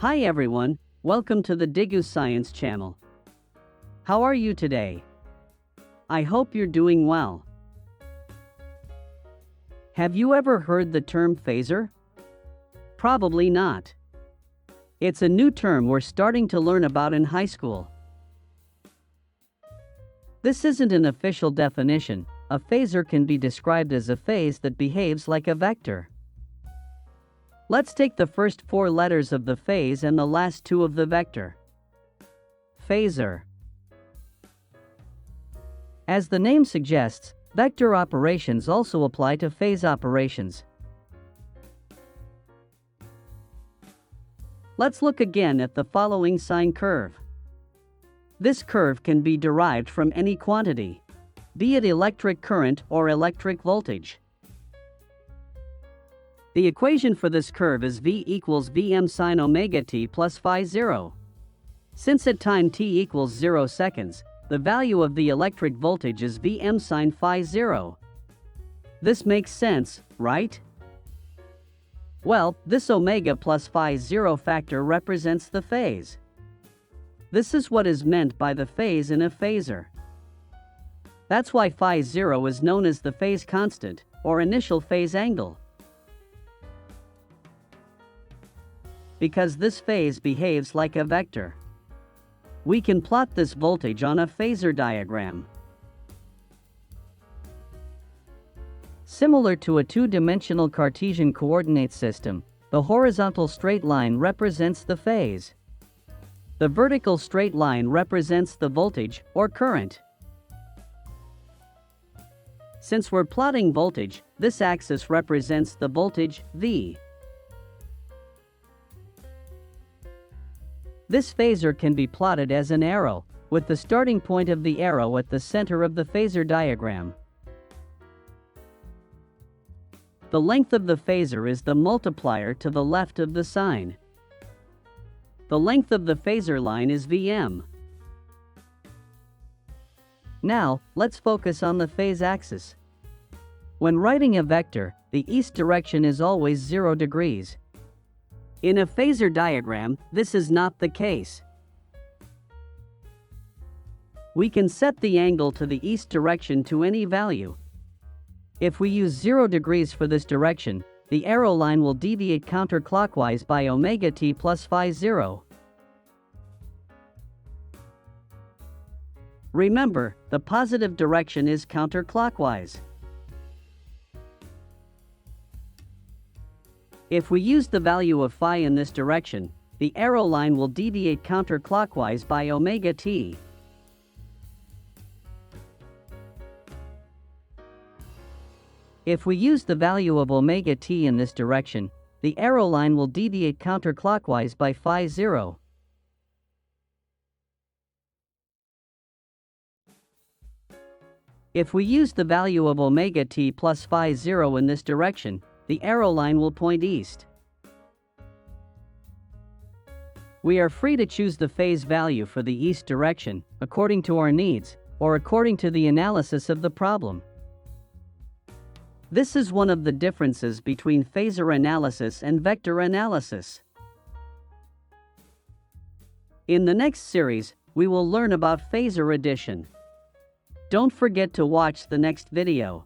Hi everyone, welcome to the Digu Science channel. How are you today? I hope you're doing well. Have you ever heard the term phasor? Probably not. It's a new term we're starting to learn about in high school. This isn't an official definition. A phasor can be described as a phase that behaves like a vector. Let's take the first four letters of the phase and the last two of the vector. Phasor. As the name suggests, vector operations also apply to phase operations. Let's look again at the following sine curve. This curve can be derived from any quantity, be it electric current or electric voltage. The equation for this curve is V equals Vm sine omega t plus phi 0. Since at time t equals 0 seconds, the value of the electric voltage is Vm sine phi 0. This makes sense, right? Well, this omega plus phi 0 factor represents the phase. This is what is meant by the phase in a phasor. That's why phi 0 is known as the phase constant, or initial phase angle. Because this phase behaves like a vector. We can plot this voltage on a phasor diagram. Similar to a two-dimensional Cartesian coordinate system, the horizontal straight line represents the phase. The vertical straight line represents the voltage, or current. Since we're plotting voltage, this axis represents the voltage, V. This phasor can be plotted as an arrow, with the starting point of the arrow at the center of the phasor diagram. The length of the phasor is the multiplier to the left of the sign. The length of the phasor line is Vm. Now, let's focus on the phase axis. When writing a vector, the east direction is always 0 degrees. In a phasor diagram, this is not the case. We can set the angle to the east direction to any value. If we use 0 degrees for this direction, the arrow line will deviate counterclockwise by omega t plus phi 0. Remember, the positive direction is counterclockwise. If we use the value of phi in this direction, the arrow line will deviate counterclockwise by omega t. If we use the value of omega t in this direction, the arrow line will deviate counterclockwise by phi 0. If we use the value of omega t plus phi 0 in this direction, the arrow line will point east. We are free to choose the phase value for the east direction, according to our needs, or according to the analysis of the problem. This is one of the differences between phasor analysis and vector analysis. In the next series, we will learn about phasor addition. Don't forget to watch the next video.